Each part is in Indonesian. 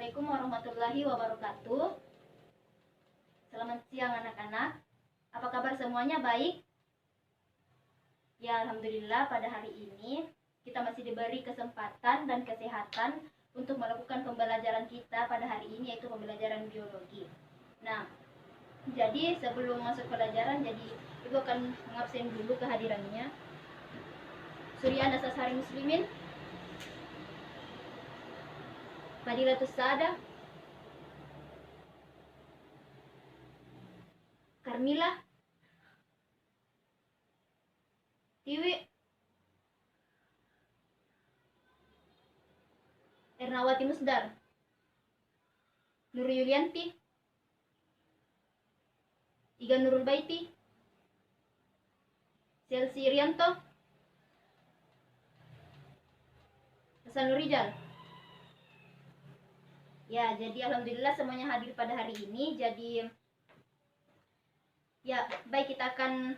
Assalamualaikum warahmatullahi wabarakatuh. Selamat siang anak-anak. Apa kabar semuanya? Baik? Ya, alhamdulillah pada hari ini kita masih diberi kesempatan dan kesehatan untuk melakukan pembelajaran kita pada hari ini, yaitu pembelajaran biologi. Nah, jadi sebelum masuk pelajaran, jadi Ibu akan mengabsen dulu kehadirannya. Surya Nasasari Muslimin, Fadilatus Sada, Karmila, Tiwi, Ernawati Musdar, Nur Yulianti, Iga Nurul Baiti, Chelsea Rianto, Hasan Nurijal. Ya, jadi alhamdulillah semuanya hadir pada hari ini. Jadi ya, baik, kita akan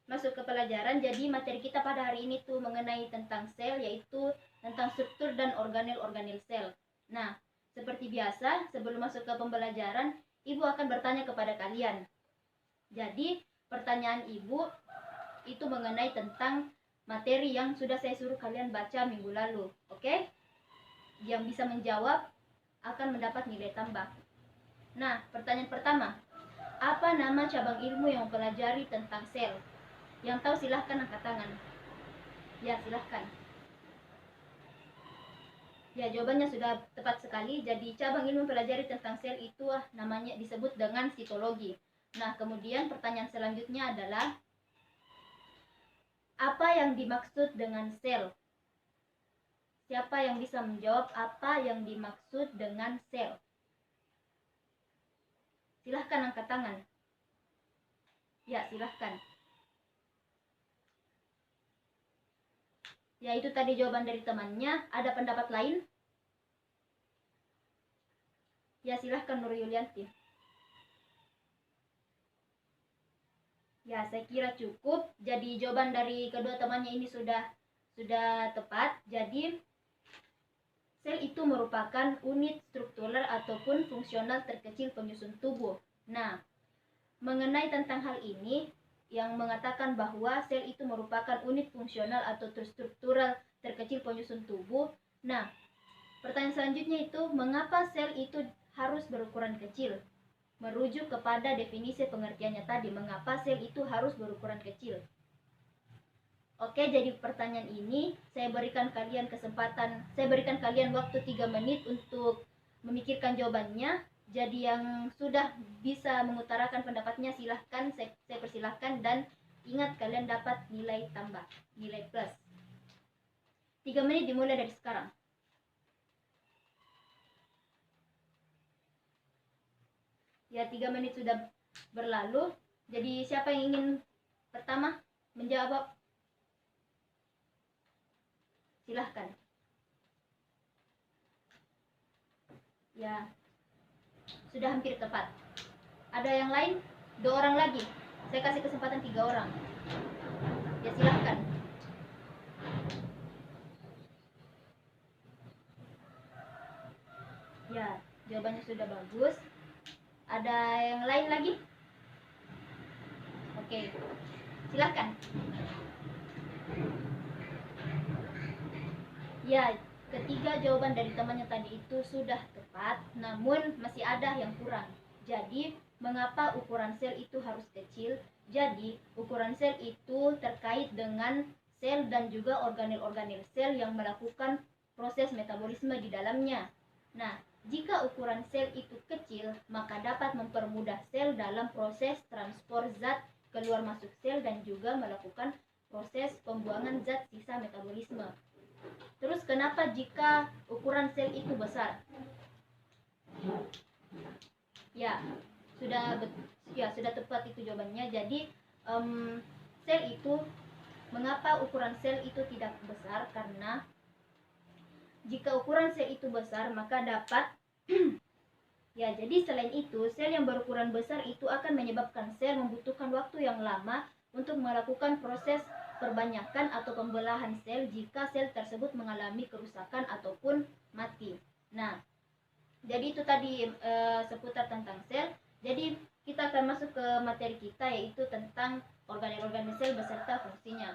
masuk ke pelajaran. Jadi materi kita pada hari ini tuh mengenai tentang sel, yaitu tentang struktur dan organel-organel sel. Nah, seperti biasa, sebelum masuk ke pembelajaran, Ibu akan bertanya kepada kalian. Jadi, pertanyaan Ibu itu mengenai tentang materi yang sudah saya suruh kalian baca minggu lalu. Oke? Yang bisa menjawab akan mendapat nilai tambah. Nah, pertanyaan pertama. Apa nama cabang ilmu yang mempelajari tentang sel? Yang tahu silahkan angkat tangan. Ya, silahkan. Ya, jawabannya sudah tepat sekali. Jadi cabang ilmu mempelajari tentang sel itu namanya disebut dengan sitologi. Nah, kemudian pertanyaan selanjutnya adalah apa yang dimaksud dengan sel? Siapa yang bisa menjawab apa yang dimaksud dengan sel? Silahkan angkat tangan. Ya, silahkan. Ya, itu tadi jawaban dari temannya. Ada pendapat lain? Ya, silahkan Nur Yulianti. Ya, saya kira cukup. Jadi jawaban dari kedua temannya ini sudah tepat. Jadi sel itu merupakan unit struktural ataupun fungsional terkecil penyusun tubuh. Nah, mengenai tentang hal ini, yang mengatakan bahwa sel itu merupakan unit fungsional atau struktural terkecil penyusun tubuh. Nah, pertanyaan selanjutnya itu, mengapa sel itu harus berukuran kecil? Merujuk kepada definisi pengertiannya tadi, mengapa sel itu harus berukuran kecil. Oke, jadi pertanyaan ini saya berikan kalian waktu 3 menit untuk memikirkan jawabannya. Jadi yang sudah bisa mengutarakan pendapatnya silahkan, saya persilahkan, dan ingat kalian dapat nilai tambah, nilai plus. 3 menit dimulai dari sekarang. Ya, 3 menit sudah berlalu. Jadi siapa yang ingin pertama menjawab? Silahkan. Ya, sudah hampir tepat. Ada yang lain? 2 orang lagi. Saya kasih kesempatan 3 orang. Ya, silahkan. Ya, jawabannya sudah bagus. Ada yang lain lagi? Oke, silahkan. Ya, ketiga jawaban dari temannya tadi itu sudah tepat, namun masih ada yang kurang. Jadi, mengapa ukuran sel itu harus kecil? Jadi, ukuran sel itu terkait dengan sel dan juga organel-organel sel yang melakukan proses metabolisme di dalamnya. Nah, jika ukuran sel itu kecil, maka dapat mempermudah sel dalam proses transport zat keluar masuk sel dan juga melakukan proses pembuangan zat sisa metabolisme. Terus kenapa jika ukuran sel itu besar? Ya, sudah tepat itu jawabannya. Jadi sel itu, mengapa ukuran sel itu tidak besar? Karena jika ukuran sel itu besar, maka dapat ya, jadi selain itu, sel yang berukuran besar itu akan menyebabkan sel membutuhkan waktu yang lama untuk melakukan proses perbanyakan atau pembelahan sel jika sel tersebut mengalami kerusakan ataupun mati. Nah, Jadi itu tadi seputar tentang sel. Jadi kita akan masuk ke materi kita, yaitu tentang organel-organel sel beserta fungsinya.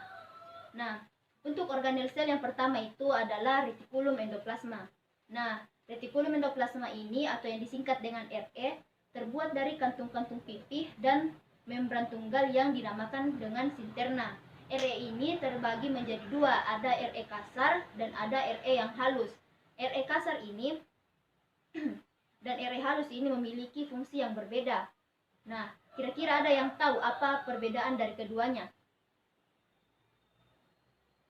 Nah, untuk organel sel yang pertama itu adalah retikulum endoplasma. Nah, retikulum endoplasma ini atau yang disingkat dengan RE terbuat dari kantung-kantung pipih dan membran tunggal yang dinamakan dengan sinterna. RE ini terbagi menjadi dua, ada RE kasar dan ada RE yang halus. RE kasar ini dan RE halus ini memiliki fungsi yang berbeda. Nah, kira-kira ada yang tahu apa perbedaan dari keduanya?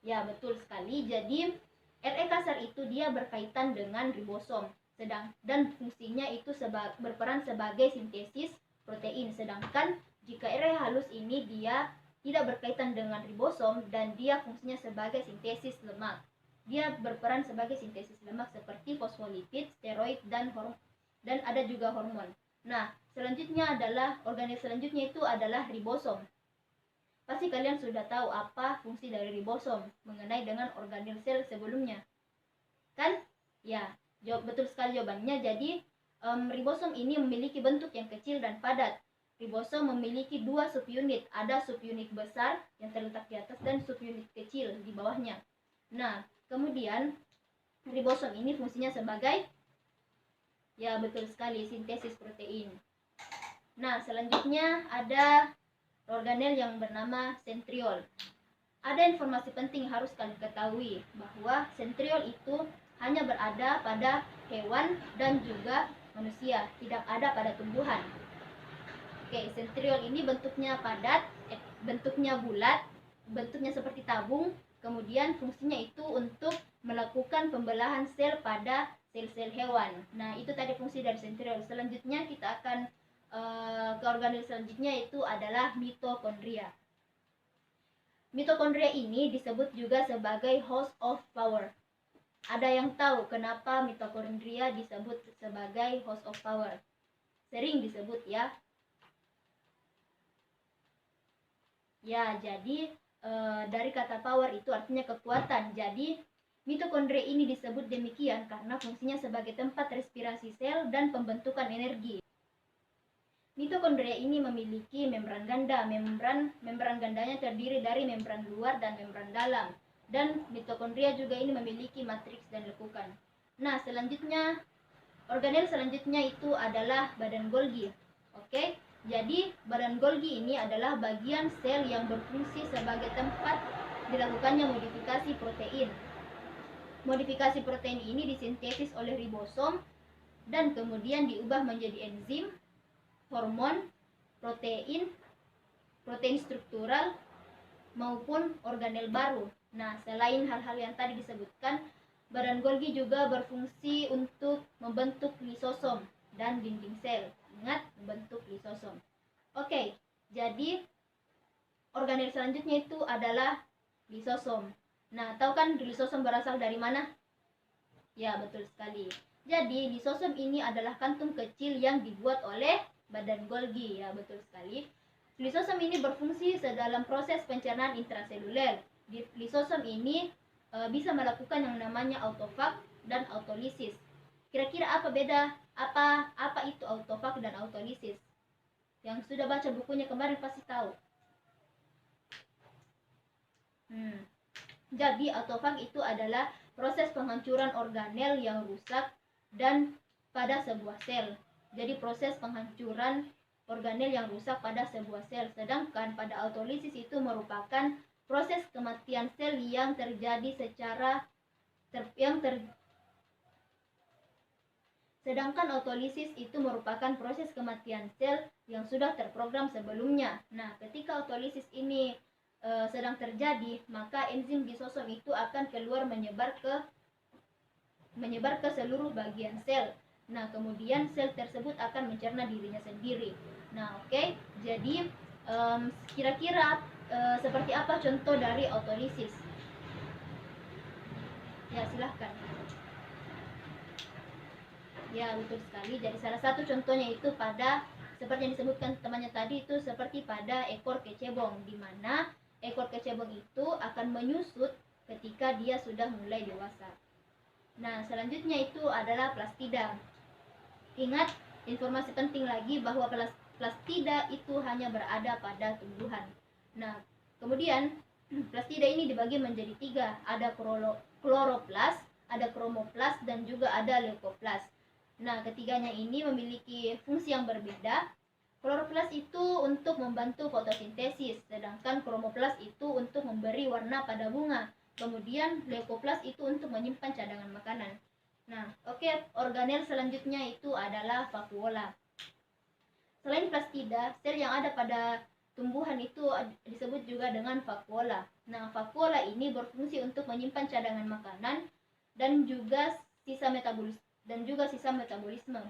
Ya, betul sekali. Jadi, RE kasar itu dia berkaitan dengan ribosom, dan fungsinya itu berperan sebagai sintesis protein. Sedangkan jika RE halus ini dia tidak berkaitan dengan ribosom dan dia fungsinya sebagai sintesis lemak. Dia berperan sebagai sintesis lemak seperti fosfolipid, steroid, dan ada juga hormon. Nah, selanjutnya adalah organel selanjutnya itu adalah ribosom. Pasti kalian sudah tahu apa fungsi dari ribosom mengenai dengan organel sel sebelumnya. Kan? Ya, betul sekali jawabannya. Jadi, ribosom ini memiliki bentuk yang kecil dan padat. Ribosom memiliki dua subunit. Ada subunit besar yang terletak di atas dan subunit kecil di bawahnya. Nah, kemudian ribosom ini fungsinya sebagai, ya betul sekali, sintesis protein. Nah, selanjutnya ada organel yang bernama sentriol. Ada informasi penting yang harus kalian ketahui, bahwa sentriol itu hanya berada pada hewan dan juga manusia, tidak ada pada tumbuhan. Oke, sentriol ini bentuknya padat, bentuknya bulat, bentuknya seperti tabung, kemudian fungsinya itu untuk melakukan pembelahan sel pada sel-sel hewan. Nah, itu tadi fungsi dari sentriol. Selanjutnya kita akan ke organel selanjutnya, itu adalah mitokondria. Mitokondria ini disebut juga sebagai host of power. Ada yang tahu kenapa mitokondria disebut sebagai host of power? Sering disebut ya. Ya, jadi dari kata power itu artinya kekuatan. Jadi mitokondria ini disebut demikian karena fungsinya sebagai tempat respirasi sel dan pembentukan energi. Mitokondria ini memiliki membran ganda. Membran gandanya terdiri dari membran luar dan membran dalam. Dan mitokondria juga ini memiliki matriks dan lekukan. Nah, selanjutnya organel selanjutnya itu adalah badan Golgi. Oke, jadi badan Golgi ini adalah bagian sel yang berfungsi sebagai tempat dilakukannya modifikasi protein. Modifikasi protein ini disintesis oleh ribosom dan kemudian diubah menjadi enzim, hormon, protein struktural, maupun organel baru. Nah, selain hal-hal yang tadi disebutkan, badan Golgi juga berfungsi untuk membentuk lisosom dan dinding sel. Ingat, membentuk lisosom. Oke, jadi organel selanjutnya itu adalah lisosom. Nah, tahu kan lisosom berasal dari mana? Ya, betul sekali. Jadi, lisosom ini adalah kantung kecil yang dibuat oleh badan Golgi, ya betul sekali. Lisosom ini berfungsi dalam proses pencernaan intraseluler. Lisosom ini bisa melakukan yang namanya autofag dan autolisis. Kira-kira apa itu autofag dan autolisis? Yang sudah baca bukunya kemarin pasti tahu. Jadi autofag itu adalah proses penghancuran organel yang rusak dan pada sebuah sel. Jadi proses penghancuran organel yang rusak pada sebuah sel. Sedangkan pada autolisis itu merupakan proses kematian sel yang terjadi sedangkan autolisis itu merupakan proses kematian sel yang sudah terprogram sebelumnya. Nah, ketika autolisis ini sedang terjadi, maka enzim lisosom itu akan keluar menyebar ke seluruh bagian sel. Nah, kemudian sel tersebut akan mencerna dirinya sendiri. Nah, oke. Jadi, kira-kira seperti apa contoh dari autolisis? Ya, silahkan. Ya, betul sekali. Jadi, salah satu contohnya itu pada, seperti yang disebutkan temannya tadi, itu seperti pada ekor kecebong, di mana ekor kecebong itu akan menyusut ketika dia sudah mulai dewasa. Nah, selanjutnya itu adalah plastida. Ingat, informasi penting lagi bahwa plastida itu hanya berada pada tumbuhan. Nah, kemudian plastida ini dibagi menjadi 3, ada kloroplas, ada kromoplas, dan juga ada leukoplas. Nah, ketiganya ini memiliki fungsi yang berbeda. Kloroplas itu untuk membantu fotosintesis, sedangkan kromoplas itu untuk memberi warna pada bunga. Kemudian leukoplas itu untuk menyimpan cadangan makanan. Nah, organel selanjutnya itu adalah vakuola. Selain plastida, sel yang ada pada tumbuhan itu disebut juga dengan vakuola. Nah, vakuola ini berfungsi untuk menyimpan cadangan makanan dan juga sisa metabolisme.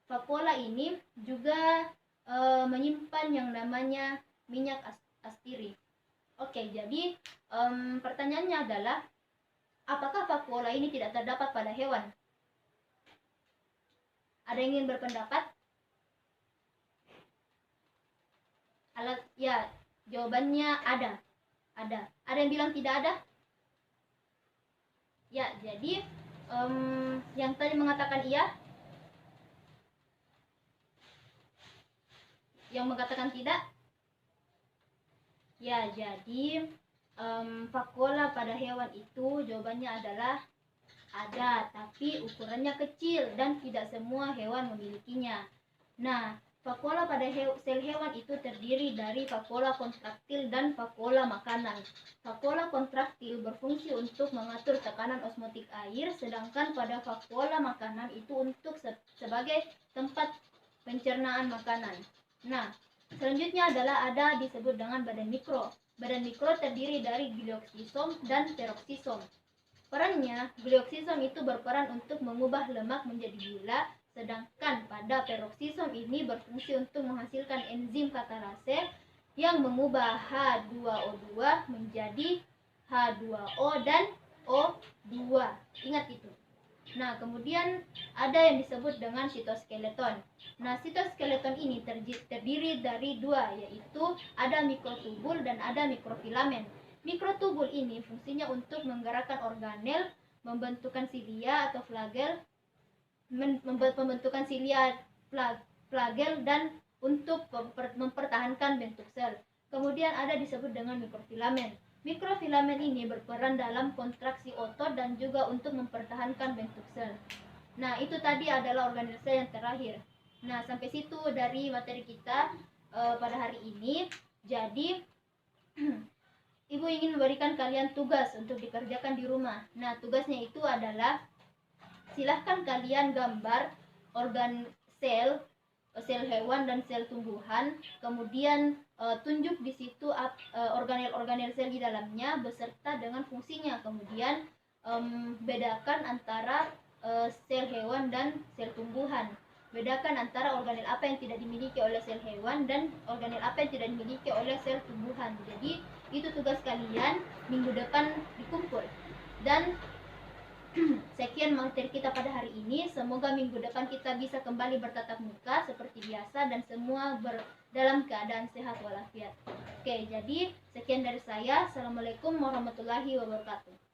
Vakuola ini juga menyimpan yang namanya minyak aspiri. Jadi pertanyaannya adalah, apakah vakuola ini tidak terdapat pada hewan? Ada yang ingin berpendapat? Jawabannya ada. Ada yang bilang tidak ada? Ya, jadi yang tadi mengatakan iya, yang mengatakan tidak. Ya, jadi vakuola pada hewan itu jawabannya adalah ada, tapi ukurannya kecil dan tidak semua hewan memilikinya. Nah, vakuola pada sel hewan itu terdiri dari vakuola kontraktil dan vakuola makanan. Vakuola kontraktil berfungsi untuk mengatur tekanan osmotik air, sedangkan pada vakuola makanan itu untuk sebagai tempat pencernaan makanan. Nah, selanjutnya adalah ada disebut dengan badan mikro. Badan mikro terdiri dari glioksisom dan peroksisom. Perannya, glioksisom itu berperan untuk mengubah lemak menjadi gula, sedangkan pada peroksisom ini berfungsi untuk menghasilkan enzim katalase yang mengubah H2O2 menjadi H2O dan O2. Ingat itu. Nah, kemudian ada yang disebut dengan sitoskeleton. Nah, sitoskeleton ini terdiri dari 2, yaitu ada mikrotubul dan ada mikrofilamen. Mikrotubul ini fungsinya untuk menggerakkan organel, membentukkan silia atau flagel, pembentukan silia, flagel, dan untuk mempertahankan bentuk sel. Kemudian ada disebut dengan mikrofilamen. Mikrofilamen ini berperan dalam kontraksi otot dan juga untuk mempertahankan bentuk sel. Nah, itu tadi adalah organel sel yang terakhir. Nah, sampai situ dari materi kita pada hari ini. Jadi, Ibu ingin memberikan kalian tugas untuk dikerjakan di rumah. Nah, tugasnya itu adalah silahkan kalian gambar organ sel hewan dan sel tumbuhan, kemudian tunjuk di situ organel-organel sel di dalamnya beserta dengan fungsinya. Kemudian bedakan antara sel hewan dan sel tumbuhan. Bedakan antara organel apa yang tidak dimiliki oleh sel hewan dan organel apa yang tidak dimiliki oleh sel tumbuhan. Jadi itu tugas kalian minggu depan dikumpul. Dan sekian materi kita pada hari ini. Semoga minggu depan kita bisa kembali bertatap muka seperti biasa dan semua dalam keadaan sehat walafiat. Jadi sekian dari saya. Assalamualaikum warahmatullahi wabarakatuh.